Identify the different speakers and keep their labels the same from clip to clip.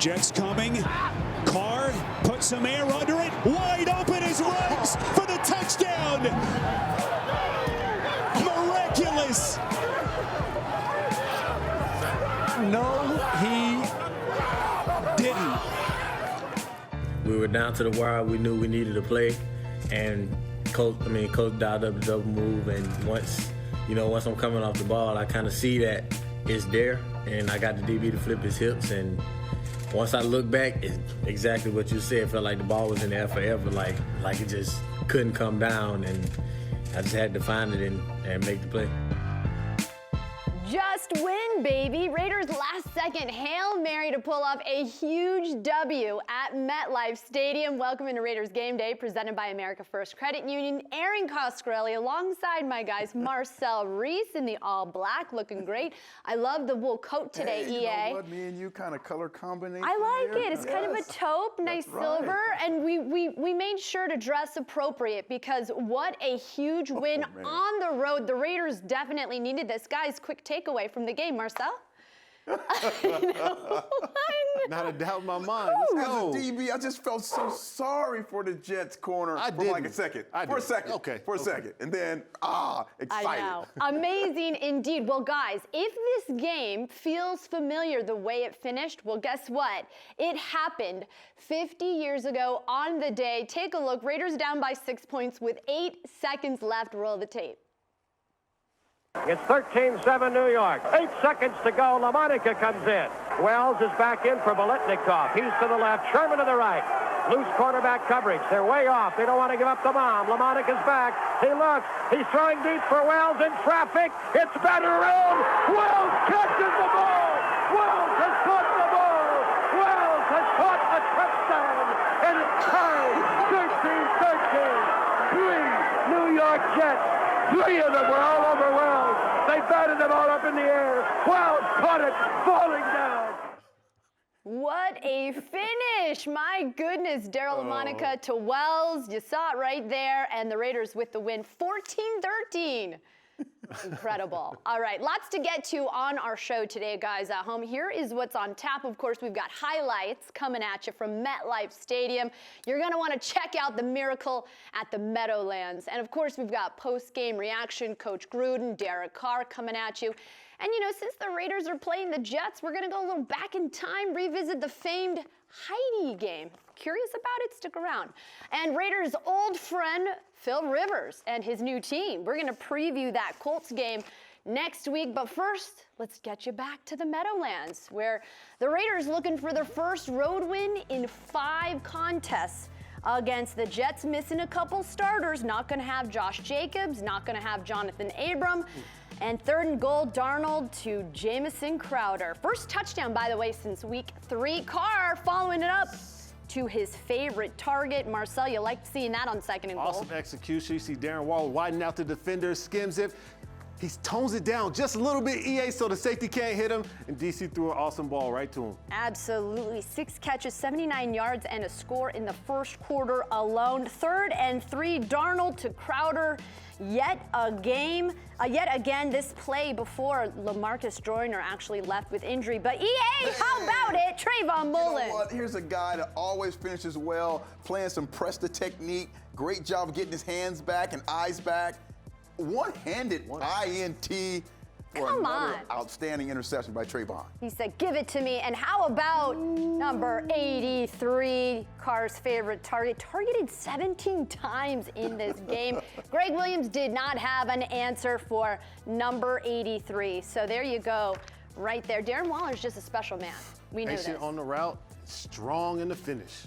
Speaker 1: Jets coming. Carr put some air under it. Wide open his legs for the touchdown. Miraculous. No, he didn't.
Speaker 2: We were down to the wire. We knew we needed to play, and Coach dialed up the double move. And once I'm coming off the ball, I kind of see that it's there, and I got the DB to flip his hips. And once I look back, it's exactly what you said. It felt like the ball was in the air forever, like it just couldn't come down, and I just had to find it and make the play.
Speaker 3: Just win, baby. Raiders last-second Hail Mary to pull off a huge W at MetLife Stadium. Welcome into Raiders Game Day, presented by America First Credit Union. Erin Coscarelli alongside my guys, Marcel, Reece in the all-black, looking great. I love the wool coat today,
Speaker 4: you
Speaker 3: EA.
Speaker 4: know what, me and you kind of color combination.
Speaker 3: I like
Speaker 4: here.
Speaker 3: it. It's kind of a taupe, nice silver, and we made sure to dress appropriate because what a huge win on the road. The Raiders definitely needed this. Guys, quick takeaway from the game, Marcel?
Speaker 5: Not a doubt in my mind. Let's go.
Speaker 4: As a DB, I just felt so sorry for the Jets corner for like a second. For a second. And then, excited.
Speaker 3: I know. Amazing indeed. Well, guys, if this game feels familiar the way it finished, well, guess what? It happened 50 years ago on the day. Take a look. Raiders down by 6 points with 8 seconds left. Roll the tape.
Speaker 6: It's 13-7 New York. 8 seconds to go. LaMonica comes in. Wells is back in for Biletnikoff. He's to the left. Sherman to the right. Loose quarterback coverage. They're way off. They don't want to give up the bomb. LaMonica's back. He looks. He's throwing deep for Wells in traffic. It's Batterone. Wells catches the ball. Wells has caught the ball. Wells has caught a touchdown. And it's tied 13-13. 3 New York Jets. 3 of them were all over Wells. They batted them all up in the air. Wells caught it, falling down.
Speaker 3: What a finish. My goodness, Daryl LaMonica to Wells. You saw it right there. And the Raiders with the win, 14-13. Incredible. All right, lots to get to on our show today, guys at home. Here is what's on tap. Of course, we've got highlights coming at you from MetLife Stadium. You're going to want to check out the miracle at the Meadowlands. And, of course, we've got post-game reaction, Coach Gruden, Derek Carr coming at you. And, since the Raiders are playing the Jets, we're going to go a little back in time, revisit the famed Heidi game. Curious about it? Stick around. And Raiders' old friend, Phil Rivers, and his new team. We're going to preview that Colts game next week. But first, let's get you back to the Meadowlands, where the Raiders looking for their first road win in 5 contests against the Jets, missing a couple starters. Not going to have Josh Jacobs, not going to have Jonathan Abram. And 3rd and goal, Darnold to Jamison Crowder. First touchdown, by the way, since week 3. Carr following it up to his favorite target. Marcel, you liked seeing that on 2nd and goal.
Speaker 5: Awesome execution. You see Darren Waller widening out the defender, skims it. He tones it down just a little bit, EA, so the safety can't hit him. And DC threw an awesome ball right to him.
Speaker 3: Absolutely. 6 catches, 79 yards, and a score in the first quarter alone. 3rd and 3, Darnold to Crowder. Yet again, this play before LaMarcus Joyner actually left with injury. But EA, how about it? Trayvon Mullen.
Speaker 4: You know what? Here's a guy that always finishes well, playing some press the technique. Great job of getting his hands back and eyes back. One-handed INT for another outstanding interception by Trayvon.
Speaker 3: He said, give it to me. And how about number 83, Carr's favorite target, targeted 17 times in this game. Greg Williams did not have an answer for number 83. So there you go, right there. Darren Waller's just a special man. We know this.
Speaker 5: On the route, strong in the finish.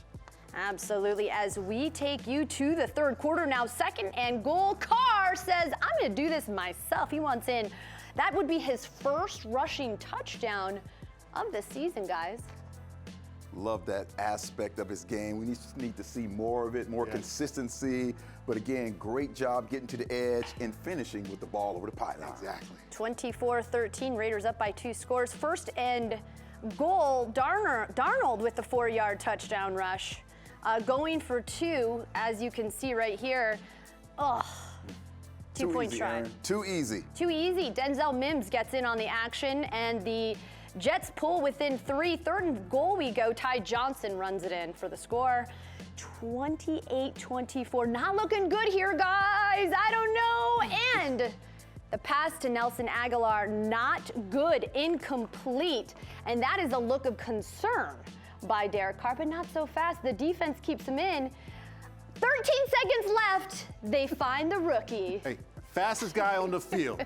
Speaker 3: Absolutely. As we take you to the 3rd quarter now, 2nd and goal. Carr says, I'm going to do this myself. He wants in. That would be his first rushing touchdown of the season, guys.
Speaker 4: Love that aspect of his game. We need to see more of it, more consistency. But again, great job getting to the edge and finishing with the ball over the pylon.
Speaker 5: Exactly.
Speaker 3: 24-13, Raiders up by 2 scores. 1st and goal, Darnold with the 4-yard touchdown rush. Going for 2, as you can see right here. 2 point try.
Speaker 4: Too easy.
Speaker 3: Too easy. Denzel Mims gets in on the action, and the Jets pull within 3. 3rd and goal we go. Ty Johnson runs it in for the score. 28-24. Not looking good here, guys. I don't know. And the pass to Nelson Aguilar, not good, incomplete. And that is a look of concern by Derek Carr, but not so fast. The defense keeps him in. 13 seconds left. They find the rookie.
Speaker 5: Hey, fastest guy on the field.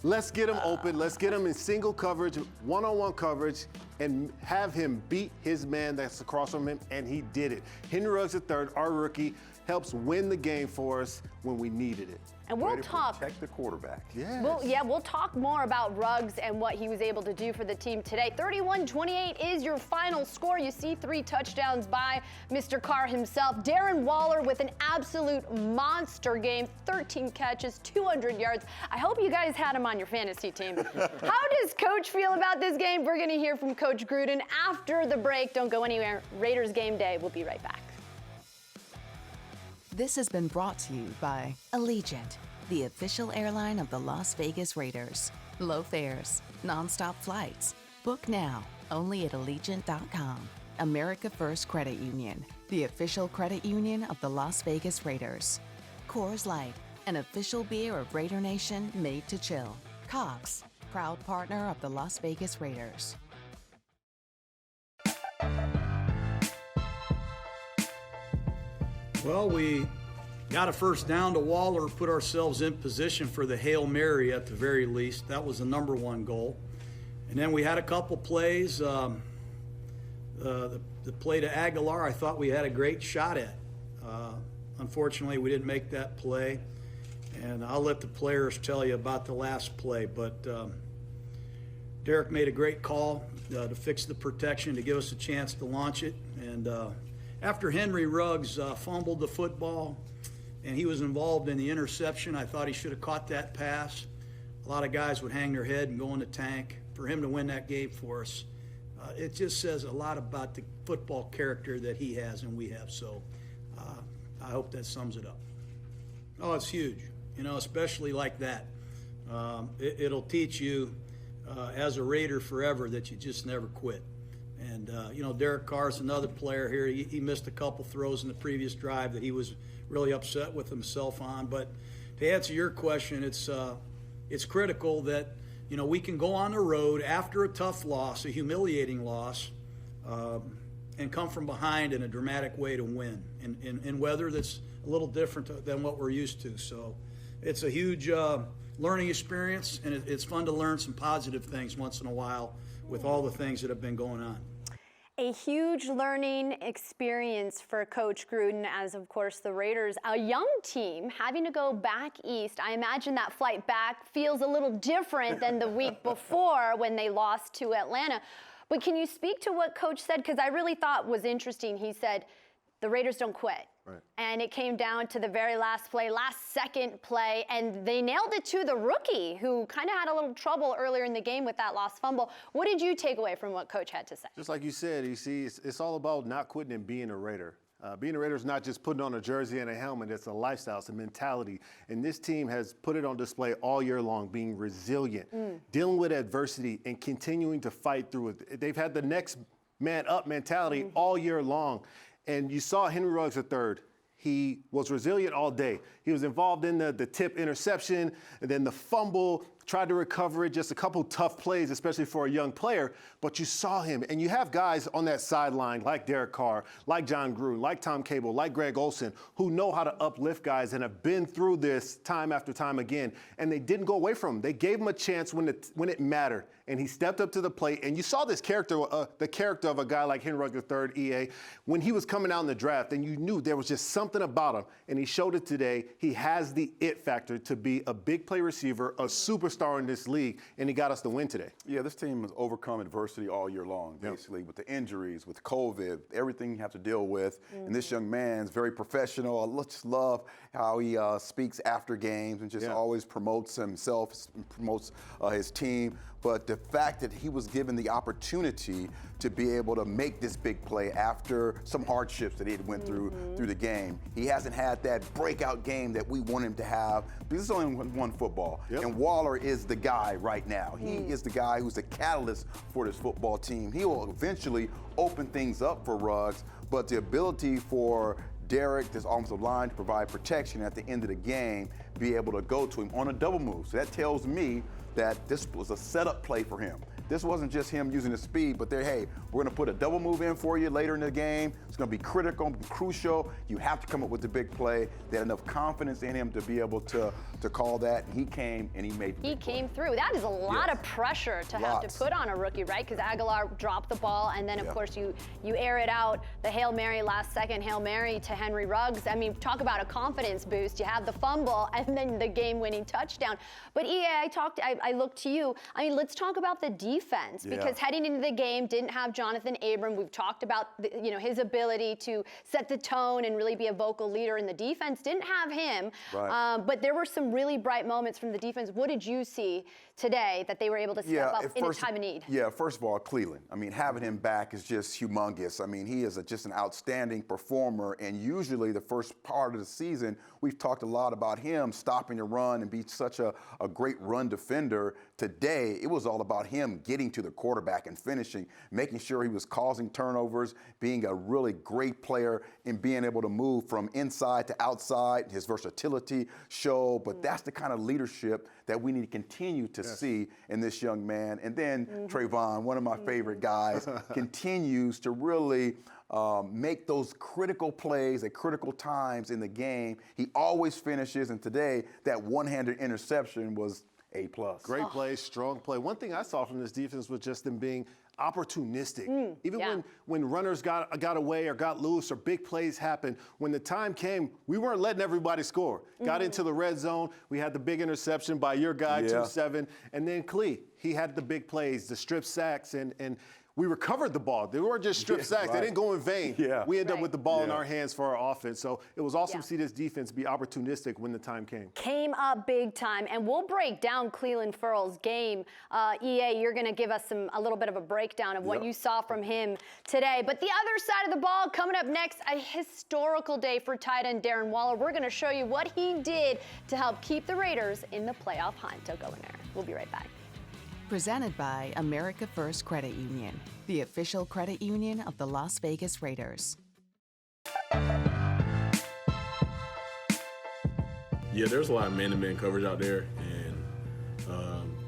Speaker 5: Let's get him open. Let's get him in single coverage, one-on-one coverage, and have him beat his man that's across from him, and he did it. Henry Ruggs III, our rookie, helps win the game for us when we needed it.
Speaker 3: And we'll talk.
Speaker 4: Protect the quarterback.
Speaker 5: Yes.
Speaker 3: We'll talk more about Ruggs and what he was able to do for the team today. 31-28 is your final score. You see 3 touchdowns by Mr. Carr himself. Darren Waller with an absolute monster game, 13 catches, 200 yards. I hope you guys had him on your fantasy team. How does Coach feel about this game? We're going to hear from Coach Gruden after the break. Don't go anywhere. Raiders Game Day. We'll be right back.
Speaker 7: This has been brought to you by Allegiant, the official airline of the Las Vegas Raiders. Low fares, nonstop flights. Book now, only at Allegiant.com. America First Credit Union, the official credit union of the Las Vegas Raiders. Coors Light, an official beer of Raider Nation made to chill. Cox, proud partner of the Las Vegas Raiders.
Speaker 8: Well, we got a first down to Waller, put ourselves in position for the Hail Mary at the very least. That was the number 1 goal. And then we had a couple plays. The play to Aguilar, I thought we had a great shot at. Unfortunately, we didn't make that play. And I'll let the players tell you about the last play. But Derek made a great call to fix the protection, to give us a chance to launch it. And after Henry Ruggs fumbled the football and he was involved in the interception, I thought he should have caught that pass. A lot of guys would hang their head and go in the tank. For him to win that game for us, it just says a lot about the football character that he has and we have. So I hope that sums it up. Oh, it's huge, especially like that. It'll teach you as a Raider forever that you just never quit. And, Derek Carr's another player here. He missed a couple throws in the previous drive that he was really upset with himself on. But to answer your question, it's critical that, we can go on the road after a tough loss, a humiliating loss, and come from behind in a dramatic way to win in weather that's a little different than what we're used to. So it's a huge learning experience, and it's fun to learn some positive things once in a while with all the things that have been going on.
Speaker 3: A huge learning experience for Coach Gruden, as of course the Raiders, a young team having to go back east. I imagine that flight back feels a little different than the week before when they lost to Atlanta. But can you speak to what Coach said? Because I really thought was interesting. He said, the Raiders don't quit. Right. And it came down to the very last play, last second play, and they nailed it to the rookie, who kind of had a little trouble earlier in the game with that lost fumble. What did you take away from what Coach had to say?
Speaker 5: Just like you said, it's all about not quitting and being a Raider. Being a Raider is not just putting on a jersey and a helmet. It's a lifestyle, it's a mentality. And this team has put it on display all year long, being resilient, dealing with adversity, and continuing to fight through it. They've had the next man up mentality all year long. And you saw Henry Ruggs III. He was resilient all day. He was involved in the tip interception, and then the fumble, tried to recover it, just a couple tough plays, especially for a young player. But you saw him, and you have guys on that sideline like Derek Carr, like John Gruden, like Tom Cable, like Greg Olsen, who know how to uplift guys and have been through this time after time again. And they didn't go away from him. They gave him a chance when it mattered. And he stepped up to the plate, and you saw this character, the character of a guy like Henry Ruggs III, EA, when he was coming out in the draft, and you knew there was just something about him, and he showed it today. He has the it factor to be a big play receiver, a superstar in this league, and he got us the win today.
Speaker 4: Yeah, this team has overcome adversity all year long, basically, with the injuries, with COVID, everything you have to deal with. And this young man's very professional. I just love how he speaks after games and just always promotes himself, promotes his team. but the fact that he was given the opportunity to be able to make this big play after some hardships that he had went through the game. He hasn't had that breakout game that we want him to have. This is only one football. And Waller is the guy right now. He is the guy who's the catalyst for this football team. He will eventually open things up for Ruggs, but the ability for Derek, this offensive line, to provide protection at the end of the game, be able to go to him on a double move. So that tells me that this was a setup play for him. This wasn't just him using his speed, but hey, we're going to put a double move in for you later in the game. It's going to be critical, crucial. You have to come up with the big play. They had enough confidence in him to be able to call that. And he came and he made the big play.
Speaker 3: Came through. That is a lot of pressure to have to put on a rookie, right? Because Aguilar dropped the ball, and then, of course, you air it out. The Hail Mary, last second Hail Mary to Henry Ruggs. I mean, talk about a confidence boost. You have the fumble and then the game-winning touchdown. But, EA, I look to you. I mean, let's talk about the defense, because heading into the game, didn't have Jonathan Abram. We've talked about his ability to set the tone and really be a vocal leader in the defense. Didn't have him, but there were some really bright moments from the defense. What did you see today that they were able to step up in a time of need?
Speaker 4: Yeah, first of all, Cleveland. I mean, having him back is just humongous. I mean, he is just an outstanding performer, and usually the first part of the season, we've talked a lot about him stopping the run and be such a great run defender. Today, it was all about him getting to the quarterback and finishing, making sure he was causing turnovers, being a really great player, and being able to move from inside to outside. His versatility showed, but that's the kind of leadership that we need to continue to see in this young man. And then Trayvon, one of my favorite guys, continues to really make those critical plays at critical times in the game. He always finishes, and today that one-handed interception was A+.
Speaker 5: Great play, strong play. One thing I saw from this defense was just them being opportunistic. Even when runners got away or got loose or big plays happened, when the time came, we weren't letting everybody score. Got into the red zone. We had the big interception by your guy, 2-7. And then Klee, he had the big plays, the strip sacks, and we recovered the ball. They weren't just strip sacks. They didn't go in vain. We ended up with the ball in our hands for our offense. So it was awesome to see this defense be opportunistic when the time came.
Speaker 3: Came up big time. And we'll break down Cleveland Ferrell's game. EA, you're going to give us a little bit of a breakdown of what you saw from him today. But the other side of the ball, coming up next, a historical day for tight end Darren Waller. We're going to show you what he did to help keep the Raiders in the playoff hunt. Don't go in there. We'll be right back.
Speaker 7: Presented by America First Credit Union, the official credit union of the Las Vegas Raiders.
Speaker 9: Yeah, there's a lot of man-to-man coverage out there, and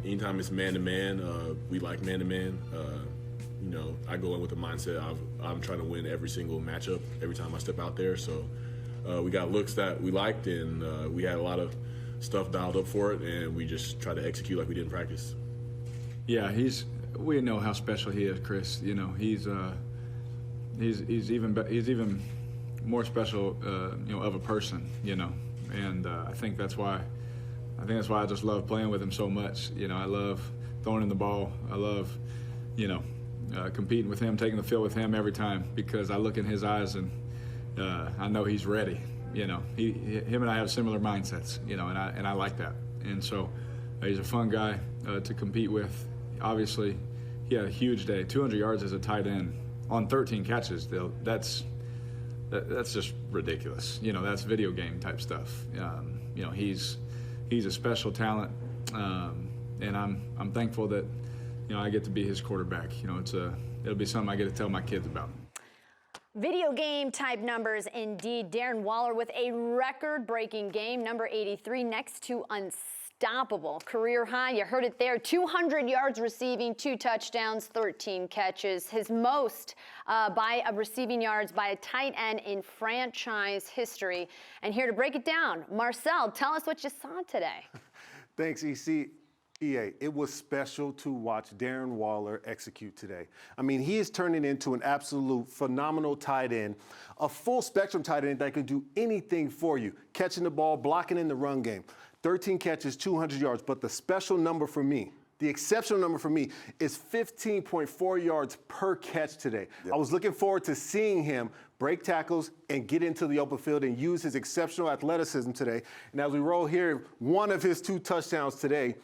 Speaker 9: anytime it's man-to-man, we like man-to-man. I go in with the mindset I'm trying to win every single matchup every time I step out there. So we got looks that we liked, and we had a lot of stuff dialed up for it, and we just try to execute like we did in practice.
Speaker 10: Yeah, we know how special he is, Chris. He's even more special, of a person, and I think that's why I just love playing with him so much. I love throwing him the ball. I love, competing with him, taking the field with him every time, because I look in his eyes and I know he's ready. Him and I have similar mindsets, and I like that. And so he's a fun guy to compete with. Obviously, he had a huge day. 200 yards as a tight end on 13 catches. That's just ridiculous. That's video game type stuff. He's a special talent, and I'm thankful that I get to be his quarterback. It'll be something I get to tell my kids about.
Speaker 3: Video game type numbers indeed. Darren Waller with a record-breaking game, number 83, next to unstoppable career high. You heard it there. 200 yards receiving, 2 touchdowns, 13 catches. His most by receiving yards by a tight end in franchise history. And here to break it down, Marcel, tell us what you saw today.
Speaker 5: Thanks, EC. EA, it was special to watch Darren Waller execute today. I mean, he is turning into an absolute phenomenal tight end, a full spectrum tight end that can do anything for you, catching the ball, blocking in the run game. 13 catches, 200 yards, but the special number for me, the exceptional number for me, is 15.4 yards per catch today. I was looking forward to seeing him break tackles and get into the open field and use his exceptional athleticism today. And as we roll here, one of his 2 touchdowns today,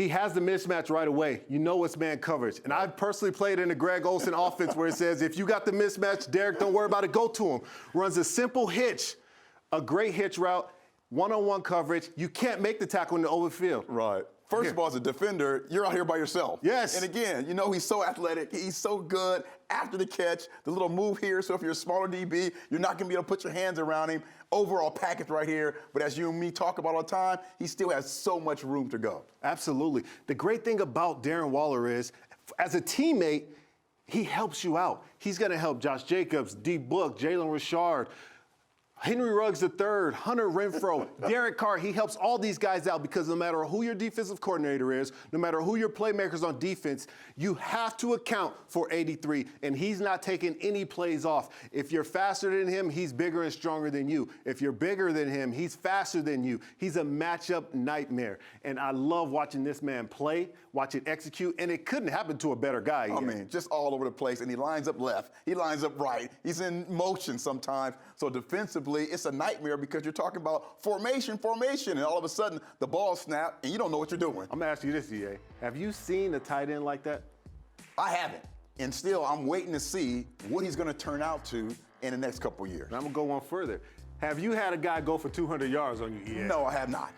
Speaker 5: he has the mismatch right away. You know it's man coverage. And I've personally played in the Greg Olsen offense where it says, if you got the mismatch, Derek, don't worry about it, go to him. Runs a simple hitch, a great hitch route, one-on-one coverage. You can't make the tackle in the open field.
Speaker 4: Right. First of all, as a defender, you're out here by yourself.
Speaker 5: Yes.
Speaker 4: And again, you know, he's so athletic. He's so good after the catch, the little move here. So if you're a smaller DB, you're not going to be able to put your hands around him. Overall package right here. But as you and me talk about all the time, he still has so much room to go.
Speaker 5: Absolutely. The great thing about Darren Waller is, as a teammate, he helps you out. He's going to help Josh Jacobs, D. Book, Jalen Richard, Henry Ruggs III, Hunter Renfrow, Derek Carr. He helps all these guys out because no matter who your defensive coordinator is, no matter who your playmakers on defense, you have to account for 83, and he's not taking any plays off. If you're faster than him, he's bigger and stronger than you. If you're bigger than him, he's faster than you. He's a matchup nightmare, and I love watching this man play, watch it execute, and it couldn't happen to a better guy.
Speaker 4: I mean, just all over the place, and he lines up left, he lines up right, he's in motion sometimes, so defensively, it's a nightmare because you're talking about formation, and all of a sudden the ball snapped and you don't know what you're doing.
Speaker 5: I'm gonna ask you this, EA. Have you seen a tight end like that?
Speaker 4: I haven't. And still, I'm waiting to see what he's gonna turn out to in the next couple of years.
Speaker 5: And I'm gonna go one further. Have you had a guy go for 200 yards on you, EA?
Speaker 4: No, I have not.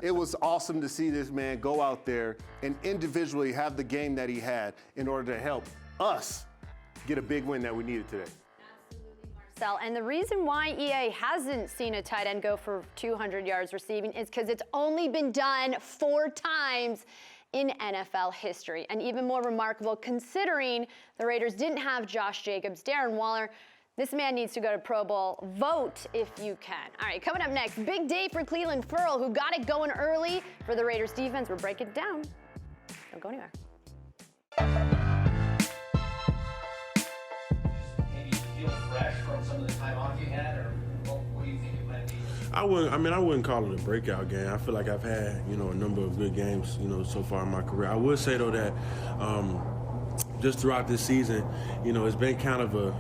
Speaker 5: It was awesome to see this man go out there and individually have the game that he had in order to help us get a big win that we needed today.
Speaker 3: And the reason why EA hasn't seen a tight end go for 200 yards receiving is because it's only been done 4 times in NFL history. And even more remarkable, considering the Raiders didn't have Josh Jacobs, Darren Waller, this man needs to go to Pro Bowl. Vote if you can. All right, coming up next, big day for Clelin Ferrell, who got it going early for the Raiders defense. We're breaking it down. Don't go anywhere.
Speaker 11: From some of the time off you had, or what do you think it might be?
Speaker 12: I wouldn't call it a breakout game. I feel like I've had, a number of good games, so far in my career. I would say though that just throughout this season, it's been kind of a,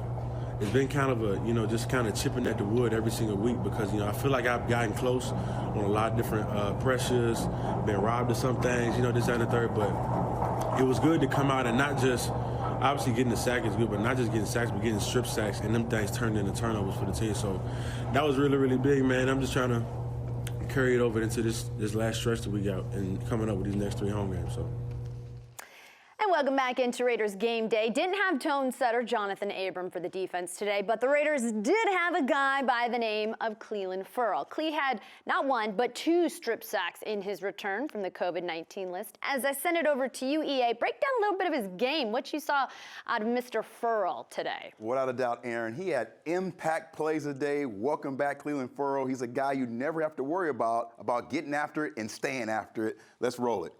Speaker 12: just kind of chipping at the wood every single week because, I feel like I've gotten close on a lot of different pressures, been robbed of some things, this, that, and the third. But it was good to come out and not just. Obviously, getting the sack is good, but not just getting sacks, but getting strip sacks, and them things turned into turnovers for the team. So that was really, really big, man. I'm just trying to carry it over into this last stretch that we got and coming up with these next 3 home games. So.
Speaker 3: And welcome back into Raiders game day. Didn't have tone setter Jonathan Abram for the defense today, but the Raiders did have a guy by the name of Clelin Ferrell. Cle had not 1, but 2 strip sacks in his return from the COVID-19 list. As I send it over to you, EA, break down a little bit of his game, what you saw out of Mr. Ferrell today.
Speaker 4: Without a doubt, Aaron, he had impact plays a day. Welcome back, Clelin Ferrell. He's a guy you never have to worry about getting after it and staying after it. Let's roll it.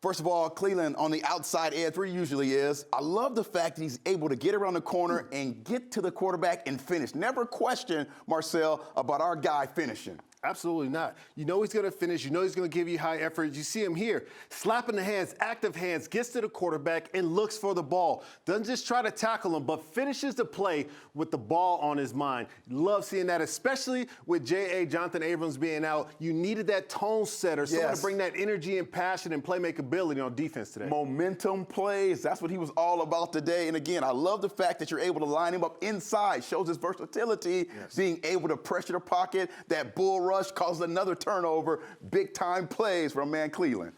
Speaker 4: First of all, Clelin on the outside edge, where he usually is. I love the fact that he's able to get around the corner and get to the quarterback and finish. Never question, Marcel, about our guy finishing.
Speaker 5: Absolutely not. You know he's going to finish. You know he's going to give you high effort. You see him here, slapping the hands, active hands, gets to the quarterback and looks for the ball. Doesn't just try to tackle him, but finishes the play with the ball on his mind. Love seeing that, especially with J.A. Jonathan Abrams being out. You needed that tone setter, someone to bring that energy and passion and playmakability on defense today.
Speaker 4: Momentum plays, that's what he was all about today. And again, I love the fact that you're able to line him up inside. Shows his versatility, being able to pressure the pocket, that bull rush causes another turnover. Big time plays from man Clelin.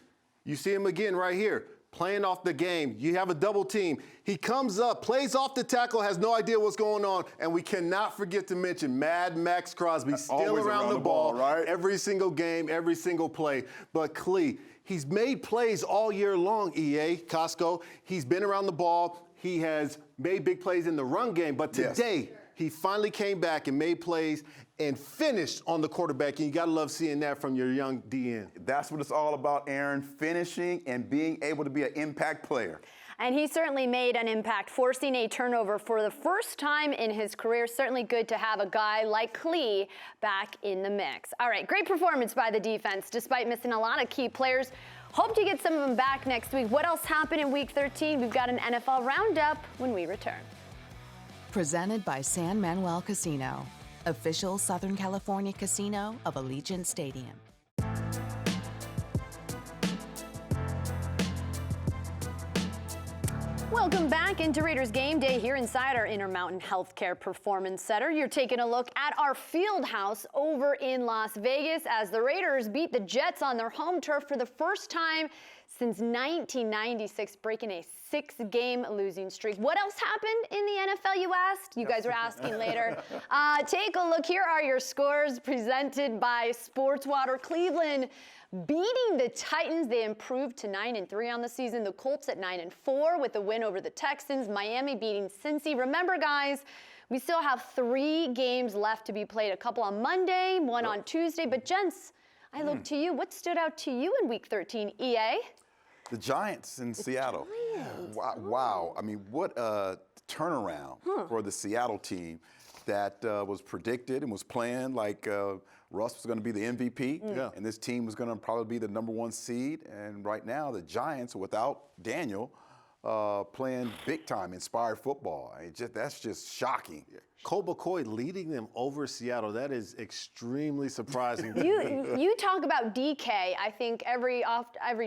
Speaker 5: You see him again right here, playing off the game. You have a double team. He comes up, plays off the tackle, has no idea what's going on, and we cannot forget to mention Mad Max Crosby still around the ball, right? Every single game, every single play. But Cle, he's made plays all year long, EA, Costco. He's been around the ball. He has made big plays in the run game, but today he finally came back and made plays and finished on the quarterback, and you got to love seeing that from your young DN.
Speaker 4: That's what it's all about, Aaron, finishing and being able to be an impact player.
Speaker 3: And he certainly made an impact, forcing a turnover for the first time in his career. Certainly good to have a guy like Cle back in the mix. All right, great performance by the defense, despite missing a lot of key players. Hope to get some of them back next week. What else happened in Week 13? We've got an NFL Roundup when we return.
Speaker 7: Presented by San Manuel Casino, official Southern California casino of Allegiant Stadium.
Speaker 3: Welcome back into Raiders Game Day here inside our Intermountain Healthcare Performance Center. You're taking a look at our field house over in Las Vegas as the Raiders beat the Jets on their home turf for the first time since 1996, breaking a 6-game losing streak. What else happened in the NFL, you asked? You guys are asking later. Take a look. Here are your scores presented by Sportswater. Cleveland beating the Titans. They improved to 9-3 on the season. The Colts at 9-4 with the win over the Texans. Miami beating Cincy. Remember, guys, we still have 3 games left to be played. A couple on Monday, one on Tuesday. But, gents, I look to you. What stood out to you in Week 13, EA?
Speaker 4: The Giants in Seattle.
Speaker 3: Giants.
Speaker 4: Wow. I mean, what a turnaround for the Seattle team that was predicted and was planned like Russ was going to be the MVP, and this team was going to probably be the #1 seed. And right now, the Giants, without Daniel, playing big-time inspired football. That's just shocking.
Speaker 5: Colt McCoy leading them over Seattle. That is extremely surprising to me.
Speaker 3: You talk about DK, I think every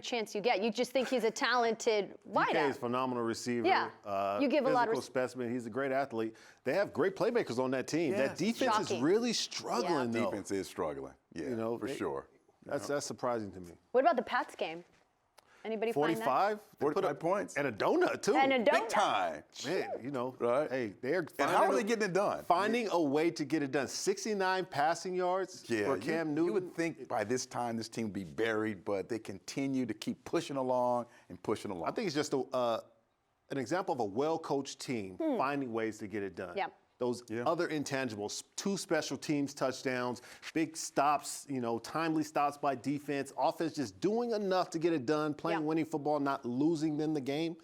Speaker 3: chance you get. You just think he's a talented wideout.
Speaker 5: DK is a phenomenal receiver.
Speaker 3: Yeah. You give a lot of
Speaker 5: specimen. He's a great athlete. They have great playmakers on that team.
Speaker 4: Yeah.
Speaker 5: That defense is really struggling, though.
Speaker 4: Defense is struggling. Yeah, for sure.
Speaker 5: That's surprising to me.
Speaker 3: What about the Pats game? Anybody
Speaker 5: 45?
Speaker 3: find that?
Speaker 4: 45 points.
Speaker 5: And a donut, too.
Speaker 3: And a donut.
Speaker 4: Big time.
Speaker 5: Man,
Speaker 4: right?
Speaker 5: Hey, they're
Speaker 4: and how are they getting it done?
Speaker 5: Finding a way to get it done. 69 passing yards for Cam Newton.
Speaker 4: You would think by this time this team would be buried, but they continue to keep pushing along and pushing along.
Speaker 5: I think it's just an example of a well-coached team finding ways to get it done.
Speaker 3: Yeah.
Speaker 5: Those other intangibles, 2 special teams touchdowns, big stops, timely stops by defense, offense just doing enough to get it done, playing winning football, not losing them the game.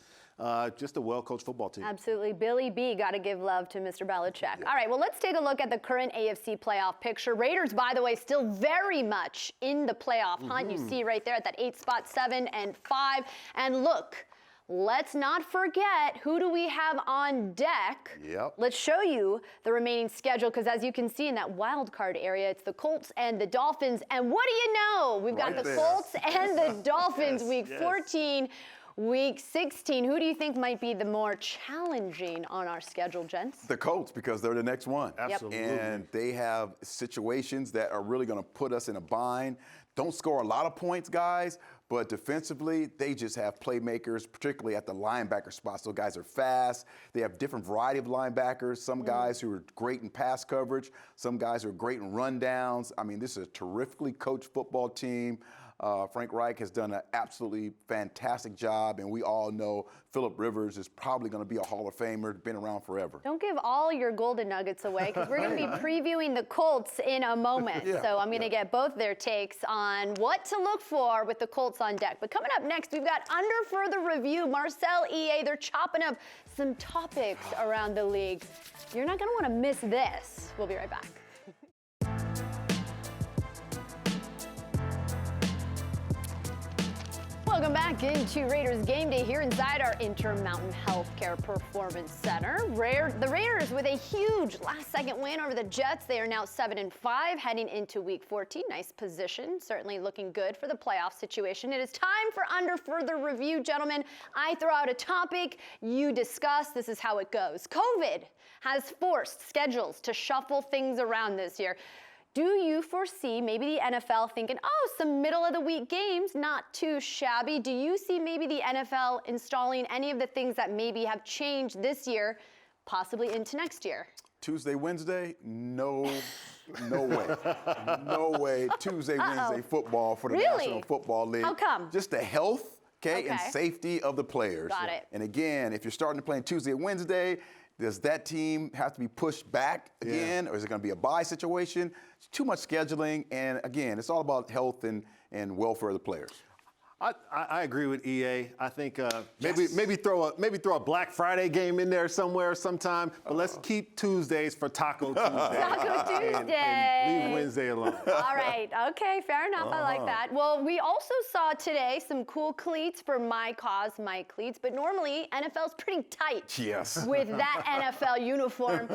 Speaker 5: Just a well-coached football team.
Speaker 3: Absolutely. Billy B, got to give love to Mr. Belichick. All right, well, let's take a look at the current AFC playoff picture. Raiders, by the way, still very much in the playoff hunt. You see right there at that 8 spot, 7 and 5. And look, let's not forget, who do we have on deck? Let's show you the remaining schedule, because as you can see in that wild card area, it's the Colts and the Dolphins. And what do you know? We've got the Colts and the Dolphins, week 14, week 16. Who do you think might be the more challenging on our schedule, gents?
Speaker 4: The Colts, because they're the next one.
Speaker 5: Absolutely.
Speaker 4: And they have situations that are really going to put us in a bind. Don't score a lot of points, guys, but defensively, they just have playmakers, particularly at the linebacker spots. Those guys are fast. They have different variety of linebackers. Some guys who are great in pass coverage. Some guys who are great in rundowns. I mean, this is a terrifically coached football team. Frank Reich has done an absolutely fantastic job, and we all know Phillip Rivers is probably going to be a Hall of Famer, been around forever.
Speaker 3: Don't give all your golden nuggets away, because we're going to be previewing the Colts in a moment. So I'm going to get both their takes on what to look for with the Colts on deck. But coming up next, we've got Under Further Review. Marcel, EA, they're chopping up some topics around the league. You're not going to want to miss this. We'll be right back. Welcome back into Raiders Game Day here inside our Intermountain Healthcare Performance Center. The Raiders with a huge last-second win over the Jets. They are now 7-5 heading into Week 14. Nice position, certainly looking good for the playoff situation. It is time for Under Further Review, gentlemen. I throw out a topic, you discuss. This is how it goes. COVID has forced schedules to shuffle things around this year. Do you foresee maybe the NFL thinking, some middle-of-the-week games, not too shabby? Do you see maybe the NFL installing any of the things that maybe have changed this year, possibly into next year?
Speaker 4: Tuesday, Wednesday? No way. No way. Tuesday, Wednesday football for the National Football League.
Speaker 3: How come?
Speaker 4: Just the health, and safety of the players.
Speaker 3: Got it.
Speaker 4: And again, if you're starting to play Tuesday and Wednesday, does that team have to be pushed back again, or is it going to be a bye situation? It's too much scheduling, and again, it's all about health and welfare of the players.
Speaker 5: I agree with EA. I think maybe throw a Black Friday game in there somewhere sometime, but let's keep Tuesdays for Taco Tuesday.
Speaker 3: Taco Tuesday.
Speaker 5: And leave Wednesday alone.
Speaker 3: All right. Okay, fair enough. I like that. Well, we also saw today some cool cleats for My Cause, My Cleats, but normally NFL's pretty tight with that NFL uniform.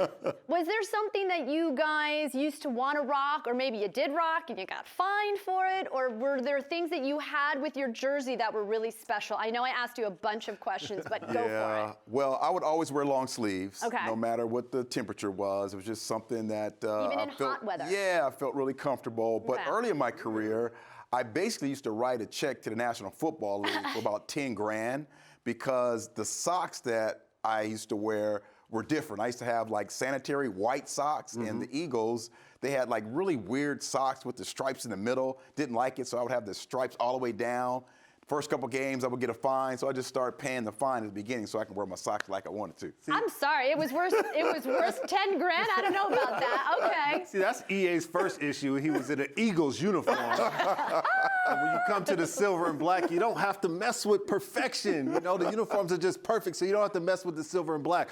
Speaker 3: Was there something that you guys used to want to rock, or maybe you did rock and you got fined for it, or were there things that you had with your jersey that were really special? I know I asked you a bunch of questions, but go for it.
Speaker 4: Well, I would always wear long sleeves,
Speaker 3: Okay.
Speaker 4: no matter what the temperature was. It was just something that
Speaker 3: Even
Speaker 4: I
Speaker 3: in
Speaker 4: felt,
Speaker 3: hot weather.
Speaker 4: Yeah, I felt really comfortable. But
Speaker 3: Okay.
Speaker 4: early in my career, I basically used to write a check to the National Football League for about 10 grand because the socks that I used to wear were different. I used to have like sanitary white socks, and the Eagles, they had like really weird socks with the stripes in the middle. Didn't like it, so I would have the stripes all the way down. First couple games, I would get a fine, so I just started paying the fine at the beginning so I can wear my socks like I wanted to.
Speaker 3: I'm sorry, it was worth 10 grand. I don't know about that. Okay.
Speaker 5: See, that's EA's first issue. He was in an Eagles uniform. And when you come to the silver and black, you don't have to mess with perfection. You know, the uniforms are just perfect, so you don't have to mess with the silver and black.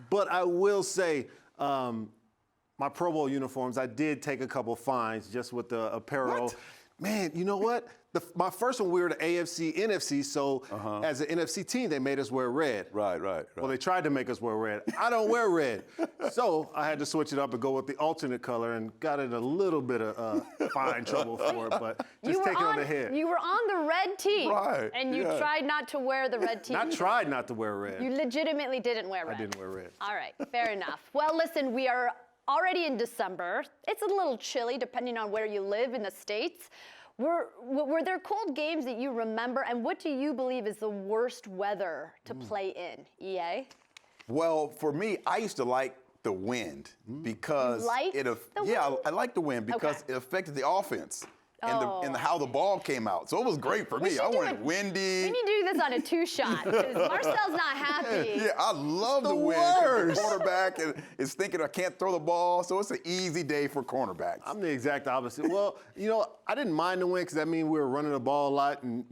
Speaker 5: But I will say, my Pro Bowl uniforms, I did take a couple fines just with the apparel.
Speaker 4: What?
Speaker 5: Man, you know what? My first one, we were the AFC, NFC, so as an NFC team, they made us wear red.
Speaker 4: Right.
Speaker 5: Well, they tried to make us wear red. I don't wear red. So I had to switch it up and go with the alternate color and got in a little bit of fine trouble for it, but just take it on the head.
Speaker 3: You were on the red team.
Speaker 4: Right,
Speaker 3: And you
Speaker 4: yeah.
Speaker 3: tried not to wear the red team.
Speaker 5: Not tried not to wear red.
Speaker 3: You legitimately didn't wear red.
Speaker 5: I didn't wear red.
Speaker 3: All right, fair enough. Well, listen, we are already in December. It's a little chilly depending on where you live in the States. Were there cold games that you remember, and what do you believe is the worst weather to play in, EA?
Speaker 4: Well, for me, I used to like the wind because I like the wind because it affected the offense and how the ball came out. So it was great for me. I wanted windy.
Speaker 3: We need to do this on a two-shot because Marcel's not happy.
Speaker 4: Yeah, I love the wind. The quarterback is thinking I can't throw the ball, so it's an easy day for cornerbacks.
Speaker 5: I'm the exact opposite. Well, you know, I didn't mind the wind because that means we were running the ball a lot, and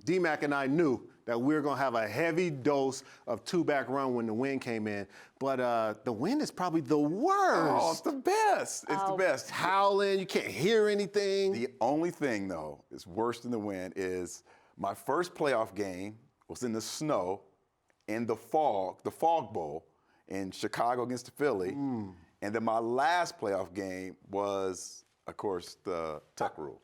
Speaker 5: D-Mac and I knew that we were going to have a heavy dose of two-back run when the wind came in. But the wind is probably the worst.
Speaker 4: Oh, it's the best. It's the best.
Speaker 5: Howling, you can't hear anything.
Speaker 4: The only thing, though, is worse than the wind is my first playoff game was in the snow in the fog bowl in Chicago against Philly. And then my last playoff game was, of course, the tuck rule.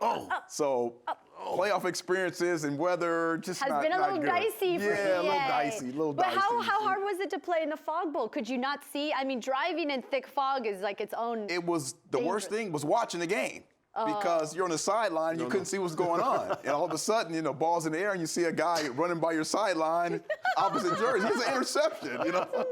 Speaker 4: So playoff experiences and weather just
Speaker 3: has
Speaker 4: not
Speaker 3: been a little
Speaker 4: good.
Speaker 3: dicey for
Speaker 4: Yeah,
Speaker 3: EA.
Speaker 4: a little
Speaker 3: But
Speaker 4: dicey.
Speaker 3: how hard was it to play in the fog bowl? Could you not see? I mean, driving in thick fog is like its own.
Speaker 4: It was the worst thing was watching the game. Because you're on the sideline, you couldn't see what's going on. And all of a sudden, you know, ball's in the air and you see a guy running by your sideline, opposite jersey. It's an interception, you know.
Speaker 3: That's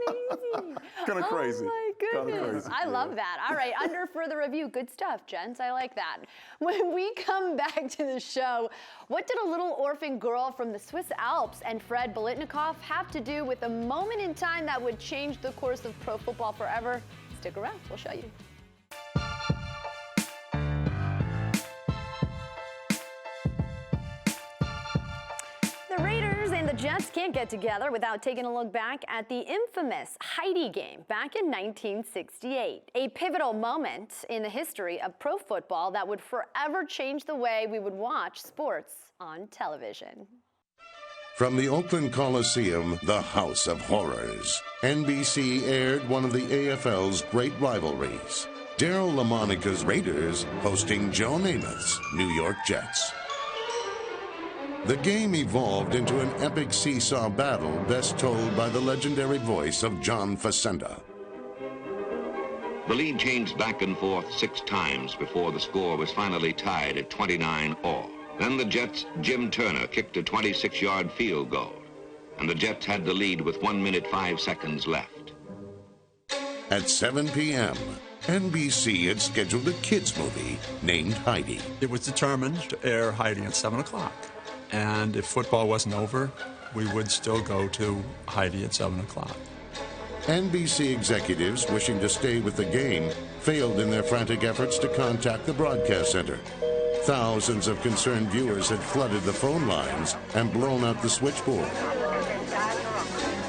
Speaker 3: amazing.
Speaker 4: Kind of crazy.
Speaker 3: Oh my goodness.
Speaker 4: Kinda crazy.
Speaker 3: I love that. All right, under further review, good stuff, gents. I like that. When we come back to the show, what did a little orphan girl from the Swiss Alps and Fred Biletnikoff have to do with a moment in time that would change the course of pro football forever? Stick around, we'll show you. The Raiders and the Jets can't get together without taking a look back at the infamous Heidi game back in 1968, a pivotal moment in the history of pro football that would forever change the way we would watch sports on television.
Speaker 13: From the Oakland Coliseum, the House of Horrors, NBC aired one of the AFL's great rivalries. Darryl LaMonica's Raiders hosting Joe Namath's New York Jets. The game evolved into an epic seesaw battle best told by the legendary voice of John Facenda.
Speaker 14: The lead changed back and forth 6 times before the score was finally tied at 29-all. Then the Jets' Jim Turner kicked a 26-yard field goal, and the Jets had the lead with 1 minute 5 seconds left.
Speaker 13: At 7 p.m., NBC had scheduled a kids' movie named Heidi.
Speaker 15: It was determined to air Heidi at 7 o'clock. And if football wasn't over, we would still go to Heidi at 7 o'clock.
Speaker 13: NBC executives wishing to stay with the game failed in their frantic efforts to contact the broadcast center. Thousands of concerned viewers had flooded the phone lines and blown out the switchboard.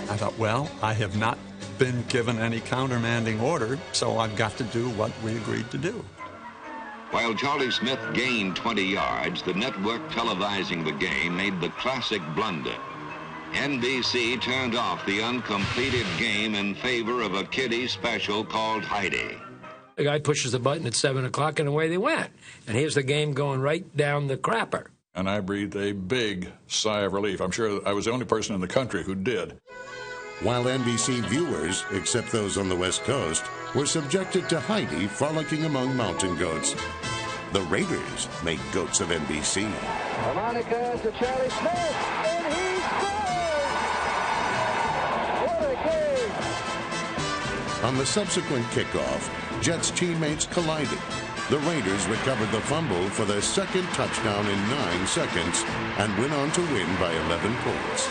Speaker 15: I thought, well, I have not been given any countermanding order, so I've got to do what we agreed to do.
Speaker 14: While Charlie Smith gained 20 yards, the network televising the game made the classic blunder. NBC turned off the uncompleted game in favor of a kiddie special called Heidi.
Speaker 16: The guy pushes the button at 7 o'clock and away they went. And here's the game going right down the crapper. And I breathed a big sigh of relief. I'm sure I was the only person in the country who did.
Speaker 13: While NBC viewers, except those on the West Coast, were subjected to Heidi frolicking among mountain goats, the Raiders made goats of NBC.
Speaker 6: Monica to Charlie Smith, and he scores! What a game!
Speaker 13: On the subsequent kickoff, Jets teammates collided. The Raiders recovered the fumble for their second touchdown in 9 seconds and went on to win by 11 points.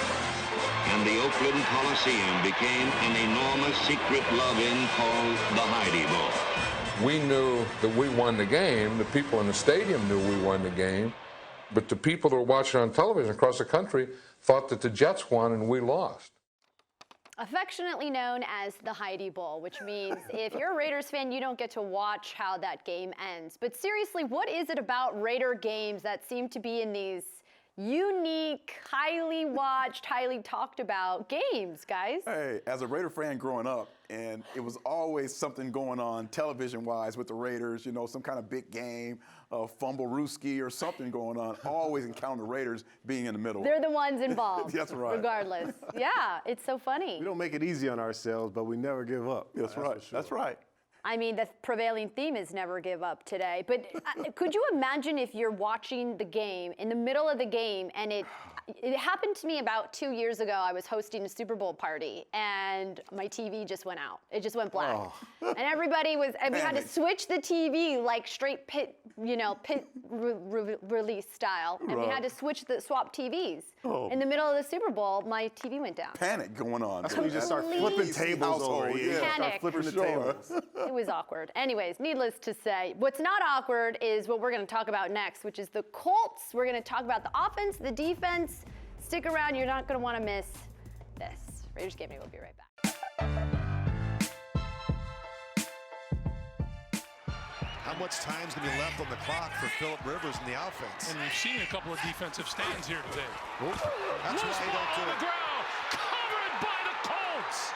Speaker 14: And the Oakland Coliseum became an enormous secret love-in called the Heidi Bowl.
Speaker 17: We knew that we won the game. The people in the stadium knew we won the game. But the people that were watching on television across the country thought that the Jets won and we lost.
Speaker 3: Affectionately known as the Heidi Bowl, which means if you're a Raiders fan, you don't get to watch how that game ends. But seriously, what is it about Raider games that seem to be in these unique, highly watched, highly talked about games, guys?
Speaker 4: Hey, as a Raider fan growing up, and it was always something going on television-wise with the Raiders, you know, some kind of big game, fumble-rooski or something going on. Always encounter the Raiders being in the middle.
Speaker 3: They're the ones involved.
Speaker 4: That's right.
Speaker 3: Regardless. Yeah, it's so funny.
Speaker 5: We don't make it easy on ourselves, but we never give up.
Speaker 4: That's right.
Speaker 5: Sure.
Speaker 4: That's right.
Speaker 3: I mean, the prevailing theme is never give up today. But could you imagine if you're watching the game, in the middle of the game, and it happened to me about 2 years ago. I was hosting a Super Bowl party, and my TV just went out. It just went black. Oh. And everybody was, and we had to switch the TV like straight pit release style. And we had to swap TVs. Oh. In the middle of the Super Bowl, my TV went down.
Speaker 4: Panic going on.
Speaker 5: That's when you just start flipping tables over.
Speaker 3: Yeah.
Speaker 5: Start flipping the tables.
Speaker 3: It was awkward. Anyways, needless to say, what's not awkward is what we're going to talk about next, which is the Colts. We're going to talk about the offense, the defense. Stick around. You're not going to want to miss this. Raiders Game Day. We'll be right back.
Speaker 18: How much time's going to be left on the clock for Phillip Rivers in the offense?
Speaker 19: And we've seen a couple of defensive stands here today.
Speaker 18: That's why they don't do it.
Speaker 19: Covered by the Colts.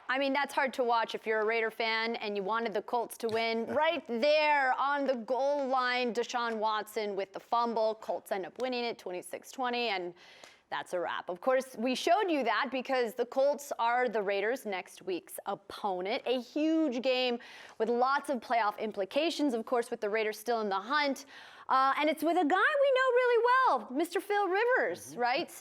Speaker 3: I mean, that's hard to watch if you're a Raider fan and you wanted the Colts to win. Right there on the goal line, Deshaun Watson with the fumble. Colts end up winning it 26-20, and that's a wrap. Of course, we showed you that because the Colts are the Raiders' next week's opponent. A huge game with lots of playoff implications, of course, with the Raiders still in the hunt. And it's with a guy we know really well, Mr. Phil Rivers, right?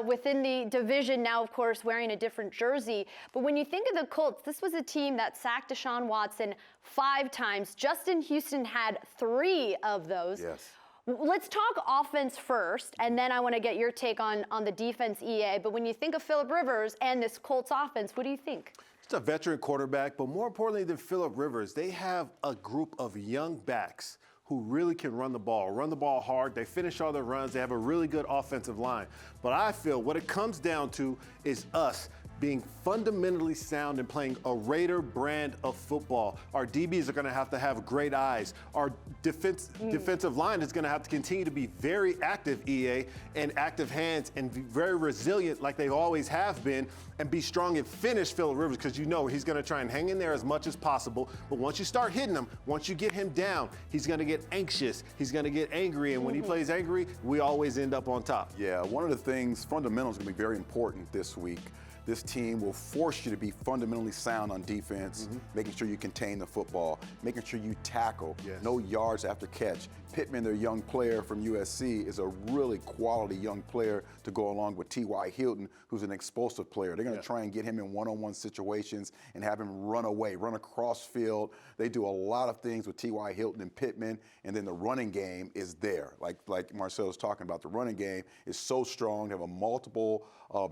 Speaker 3: Within the division now, of course, wearing a different jersey. But when you think of the Colts, this was a team that sacked Deshaun Watson 5 times. Justin Houston had 3 of those.
Speaker 4: Yes.
Speaker 3: Let's talk offense first, and then I want to get your take on the defense, EA. But when you think of Phillip Rivers and this Colts offense, what do you think?
Speaker 5: It's a veteran quarterback, but more importantly than Phillip Rivers, they have a group of young backs who really can run the ball hard. They finish all their runs. They have a really good offensive line. But I feel what it comes down to is us being fundamentally sound and playing a Raider brand of football. Our DBs are going to have great eyes. Our defensive line is going to have to continue to be very active, EA, and active hands and be very resilient like they always have been, and be strong and finish Phillip Rivers, because you know he's going to try and hang in there as much as possible. But once you start hitting him, once you get him down, he's going to get anxious. He's going to get angry. And when he plays angry, we always end up on top.
Speaker 4: Yeah, one of the things, fundamentals, going to be very important this week. This team will force you to be fundamentally sound on defense, making sure you contain the football, making sure you tackle, no yards after catch. Pittman, their young player from USC, is a really quality young player to go along with T.Y. Hilton, who's an explosive player. They're going to try and get him in one-on-one situations and have him run away, run across field. They do a lot of things with T.Y. Hilton and Pittman, and then the running game is there. Like Marcel was talking about, the running game is so strong. They have a multiple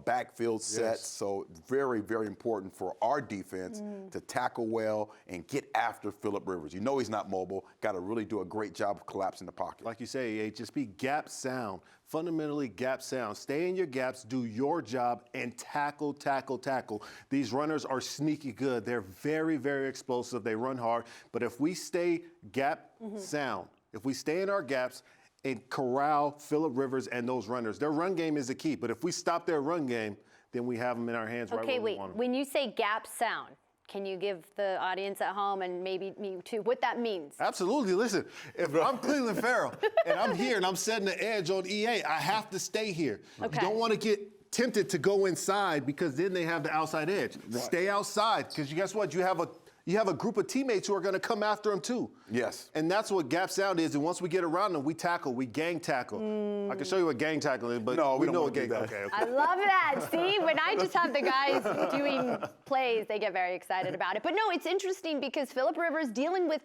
Speaker 4: backfield sets, so very, very important for our defense to tackle well and get after Phillip Rivers. You know he's not mobile. Got to really do a great job of collapsing the pocket.
Speaker 5: Like you say, just be gap sound, fundamentally gap sound. Stay in your gaps, do your job, and tackle, tackle, tackle. These runners are sneaky good. They're very, very explosive. They run hard. But if we stay gap sound, if we stay in our gaps and corral Phillip Rivers and those runners, their run game is the key. But if we stop their run game, then we have them in our hands right where we want them.
Speaker 3: When you say gap sound, Can you give the audience at home and maybe me too what that means?
Speaker 5: Absolutely. Listen, if I'm Cleveland Farrell and I'm here and I'm setting the edge on EA, I have to stay here.
Speaker 3: Okay.
Speaker 5: You don't want to get tempted to go inside because then they have the outside edge. Right. Stay outside because guess what? You have a group of teammates who are going to come after him too.
Speaker 4: Yes.
Speaker 5: And that's what gap sound is. And once we get around them, we tackle, we gang tackle. I can show you what gang tackle is, but
Speaker 4: no, we don't
Speaker 5: know
Speaker 4: what gang.
Speaker 5: Okay.
Speaker 3: I love that. See, when I just have the guys doing plays, they get very excited about it. But no, it's interesting because Phillip Rivers dealing with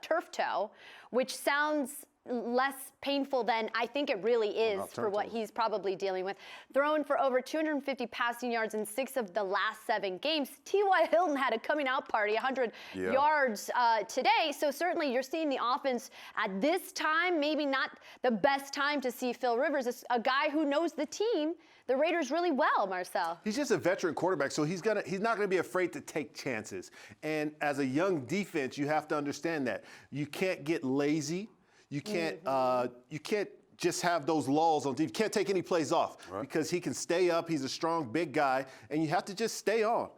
Speaker 3: turf toe, which sounds less painful than I think it really is for what he's probably dealing with. Thrown for over 250 passing yards in 6 of the last 7 games. T.Y. Hilton had a coming out party, 100 yards today. So certainly you're seeing the offense at this time, maybe not the best time to see Phil Rivers, a guy who knows the team, the Raiders, really well, Marcel.
Speaker 5: He's just a veteran quarterback, so he's not going to be afraid to take chances. And as a young defense, you have to understand that. You can't get lazy. You can't just have those lulls on defense. You can't take any plays off because he can stay up. He's a strong, big guy, and you have to just stay on.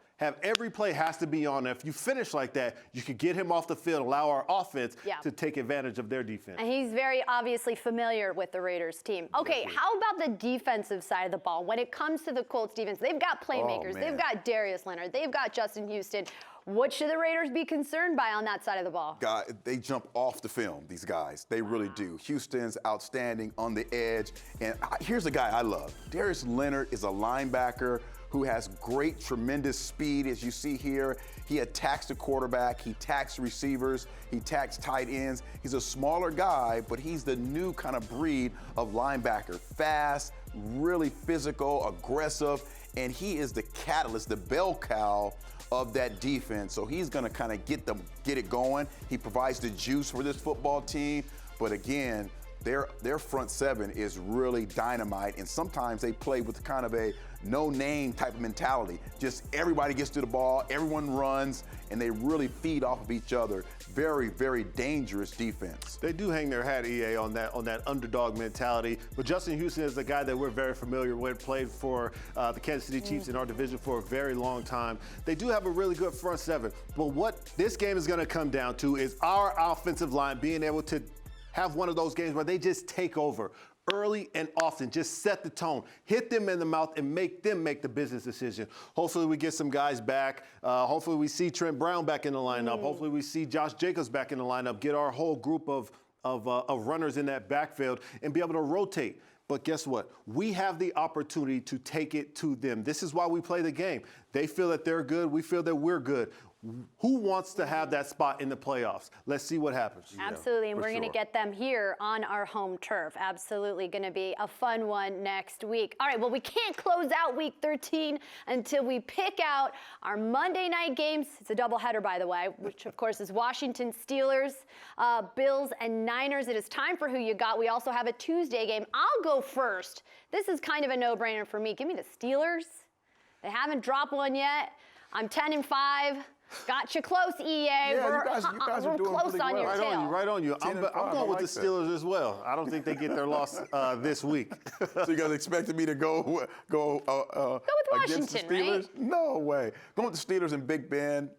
Speaker 5: Every play has to be on. If you finish like that, you could get him off the field, allow our offense to take advantage of their defense.
Speaker 3: And he's very obviously familiar with the Raiders team. Okay, how about the defensive side of the ball? When it comes to the Colts defense, they've got playmakers. They've got Darius Leonard. They've got Justin Houston. What should the Raiders be concerned by on that side of the ball?
Speaker 4: They jump off the film, these guys. They really do. Houston's outstanding on the edge. And here's a guy I love. Darius Leonard is a linebacker who has great, tremendous speed, as you see here. He attacks the quarterback. He attacks receivers. He attacks tight ends. He's a smaller guy, but he's the new kind of breed of linebacker. Fast, really physical, aggressive, and he is the catalyst, the bell cow of that defense. So he's going to kind of get it going. He provides the juice for this football team. But again, their front seven is really dynamite, and sometimes they play with kind of a no-name type of mentality. Just everybody gets to the ball, everyone runs, and they really feed off of each other. Very, very dangerous defense.
Speaker 5: They do hang their hat, EA, on that underdog mentality. But Justin Houston is a guy that we're very familiar with, played for the Kansas City Chiefs in our division for a very long time. They do have a really good front seven. But what this game is going to come down to is our offensive line being able to have one of those games where they just take over early and often. Just set the tone, hit them in the mouth, and make them make the business decision. Hopefully we get some guys back. Hopefully we see Trent Brown back in the lineup. Hopefully we see Josh Jacobs back in the lineup. Get our whole group of runners in that backfield and be able to rotate. But guess what? We have the opportunity to take it to them. This is why we play the game. They feel that they're good. We feel that we're good. Who wants to have that spot in the playoffs? Let's see what happens.
Speaker 3: Absolutely, and we're going to get them here on our home turf. Absolutely going to be a fun one next week. All right, well, we can't close out Week 13 until we pick out our Monday night games. It's a doubleheader, by the way, which, of course, is Washington Steelers, Bills, and Niners. It is time for Who You Got. We also have a Tuesday game. I'll go first. This is kind of a no-brainer for me. Give me the Steelers. They haven't dropped one yet. I'm 10-5. Got you close, EA.
Speaker 4: Yeah, you guys are doing
Speaker 3: close
Speaker 4: pretty
Speaker 3: on
Speaker 4: well.
Speaker 3: your tail.
Speaker 5: Right on you. I'm going with the Steelers as well. I don't think they get their loss this week.
Speaker 4: So you guys expected me to go
Speaker 3: with
Speaker 4: against the
Speaker 3: Washington,
Speaker 4: Steelers?
Speaker 3: right?
Speaker 4: No way. Going with the Steelers and Big Ben,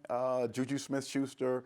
Speaker 4: Juju Smith-Schuster.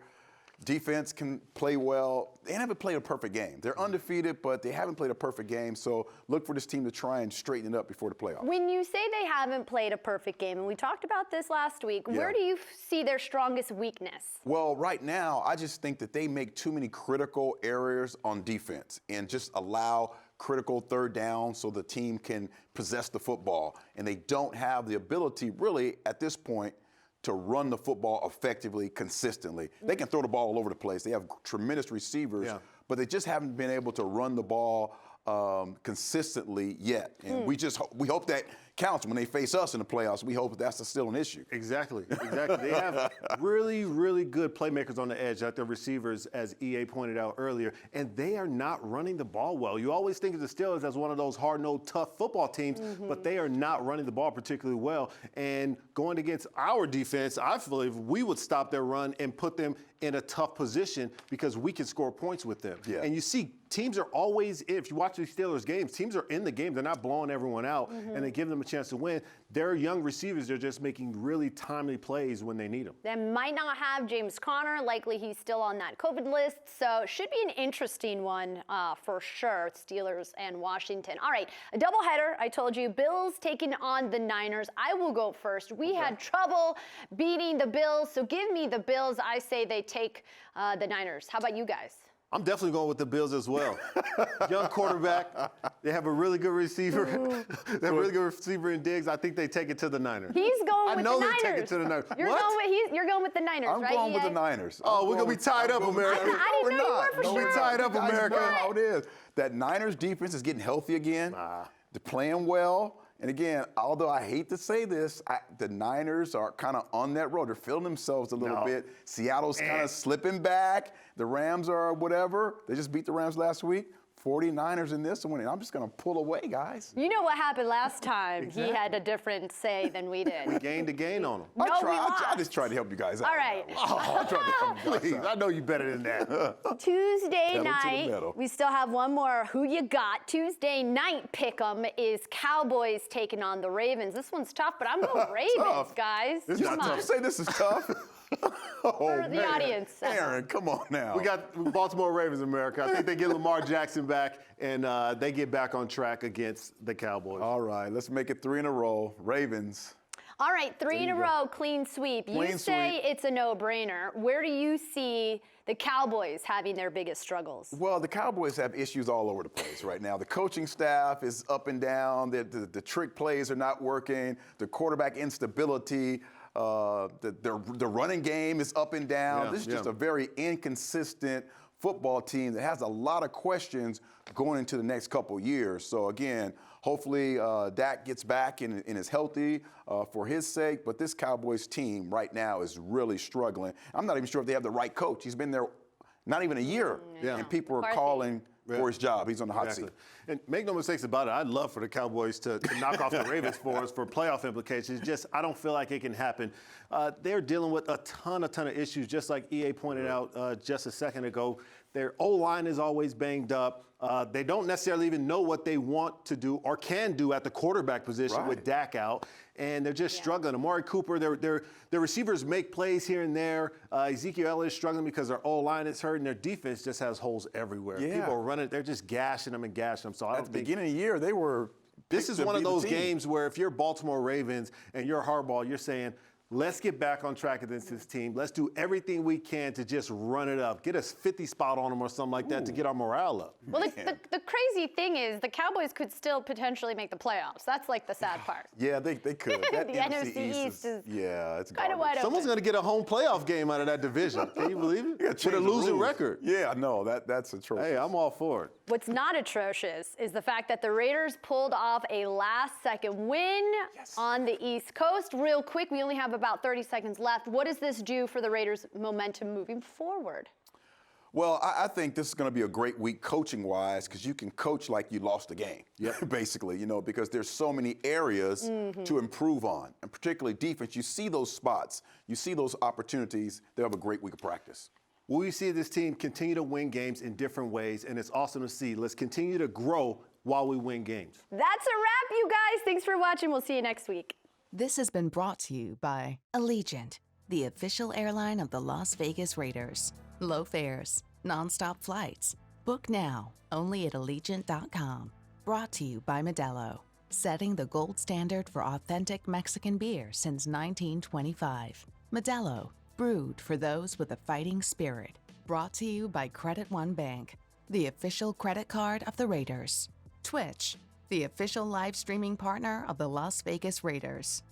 Speaker 4: Defense can play well. They haven't played a perfect game. They're undefeated, but they haven't played a perfect game. So look for this team to try and straighten it up before the playoffs.
Speaker 3: When you say they haven't played a perfect game, and we talked about this last week, where do you see their strongest weakness?
Speaker 4: Well, right now, I just think that they make too many critical errors on defense and just allow critical third down so the team can possess the football. And they don't have the ability, really, at this point, to run the football effectively, consistently. They can throw the ball all over the place. They have tremendous receivers, but they just haven't been able to run the ball consistently yet. And we hope that counts when they face us in the playoffs. We hope that's still an issue.
Speaker 5: Exactly. They have really, really good playmakers on the edge, like the receivers, as EA pointed out earlier, and they are not running the ball well. You always think of the Steelers as one of those hard-nosed, tough football teams, but they are not running the ball particularly well. And going against our defense, I believe we would stop their run and put them in a tough position because we can score points with them. And you see, teams are always, if you watch the Steelers games, teams are in the game. They're not blowing everyone out, and they give them a a chance to win. They're young receivers. They're just making really timely plays when they need them.
Speaker 3: They might not have James Conner. Likely he's still on that COVID list. So should be an interesting one for sure. Steelers and Washington. All right, a doubleheader. I told you, Bills taking on the Niners. I will go first. We had trouble beating the Bills, so give me the Bills. I say they take the Niners. How about you guys?
Speaker 5: I'm definitely going with the Bills as well. Young quarterback. They have a really good receiver. They have a really good receiver in Diggs. I think they take it to the Niners.
Speaker 3: He's going with the Niners.
Speaker 5: I know they take it to the Niners.
Speaker 3: You're going with the Niners,
Speaker 4: I'm
Speaker 3: right?
Speaker 4: going with the Niners.
Speaker 5: Oh, we're going to be tied up, America.
Speaker 3: I didn't know you were for sure.
Speaker 5: We're tied up, America.
Speaker 4: Know how it is. That Niners defense is getting healthy again. They're playing well. And again, although I hate to say this, the Niners are kind of on that road. They're feeling themselves a little bit. Seattle's kind of slipping back. The Rams are whatever. They just beat the Rams last week. 49ers in this one, and I'm just going to pull away, guys.
Speaker 3: You know what happened last time.
Speaker 4: Exactly.
Speaker 3: He had a different say than we did.
Speaker 5: We gained a gain on them.
Speaker 3: No,
Speaker 4: I just tried to help you guys out.
Speaker 3: All right.
Speaker 4: I tried to help you guys
Speaker 5: Please,
Speaker 4: out.
Speaker 5: I know you better than that.
Speaker 3: Tuesday
Speaker 4: Pedal to the
Speaker 3: night,
Speaker 4: metal.
Speaker 3: we still have one more Who You Got. Tuesday night pick'em is Cowboys taking on the Ravens. This one's tough, but I'm going Ravens, guys.
Speaker 4: This
Speaker 3: Come on.
Speaker 4: You say this is tough?
Speaker 3: For the audience.
Speaker 4: Aaron, come on now.
Speaker 5: We got Baltimore Ravens, America. I think they get Lamar Jackson back, and they get back on track against the Cowboys.
Speaker 4: All right, let's make it 3 in a row. Ravens.
Speaker 3: All right, 3 in a row, clean sweep. You say it's a no-brainer. Where do you see the Cowboys having their biggest struggles?
Speaker 4: Well, the Cowboys have issues all over the place right now. The coaching staff is up and down. The trick plays are not working. The quarterback instability. The running game is up and down. This is just a very inconsistent football team that has a lot of questions going into the next couple years. So again, hopefully Dak gets back and is healthy for his sake. But this Cowboys team right now is really struggling. I'm not even sure if they have the right coach. He's been there not even a year, and people are calling for his job. He's on the hot seat.
Speaker 5: And make no mistakes about it, I'd love for the Cowboys to knock off the Ravens for us for playoff implications. Just, I don't feel like it can happen. They're dealing with a ton of issues, just like EA pointed out just a second ago. Their O-line is always banged up. They don't necessarily even know what they want to do or can do at the quarterback position with Dak out. And they're just struggling. Amari Cooper, their receivers make plays here and there. Ezekiel Elliott is struggling because their O-line is hurt, and their defense just has holes everywhere. People are running, they're just gashing them and gashing them. So
Speaker 4: at the beginning of the year, they were.
Speaker 5: This is one of those games where if you're Baltimore Ravens and you're Harbaugh, you're saying, let's get back on track against this team. Let's do everything we can to just run it up. Get us 50 spot on them or something like that to get our morale up.
Speaker 3: Well, the crazy thing is the Cowboys could still potentially make the playoffs. That's like the sad part.
Speaker 4: Yeah, they could. That
Speaker 3: The NFC East is
Speaker 4: it's
Speaker 3: kind of wide open.
Speaker 5: Someone's going to get a home playoff game out of that division. Can you believe it? With a losing record.
Speaker 4: Yeah, no, that's atrocious.
Speaker 5: Hey, I'm all for it.
Speaker 3: What's not atrocious is the fact that the Raiders pulled off a last-second win on the East Coast. Real quick, we only have about 30 seconds left. What does this do for the Raiders' momentum moving forward?
Speaker 4: Well, I think this is going to be a great week coaching-wise because you can coach like you lost a game, basically, because there's so many areas to improve on, and particularly defense. You see those spots. You see those opportunities. They'll have a great week of practice.
Speaker 5: We see this team continue to win games in different ways, and it's awesome to see. Let's continue to grow while we win games.
Speaker 3: That's a wrap, you guys. Thanks for watching. We'll see you next week.
Speaker 7: This has been brought to you by Allegiant, the official airline of the Las Vegas Raiders. Low fares, nonstop flights. Book now, only at Allegiant.com. Brought to you by Modelo, setting the gold standard for authentic Mexican beer since 1925. Modelo, brewed for those with a fighting spirit. Brought to you by Credit One Bank, the official credit card of the Raiders. Twitch, the official live streaming partner of the Las Vegas Raiders.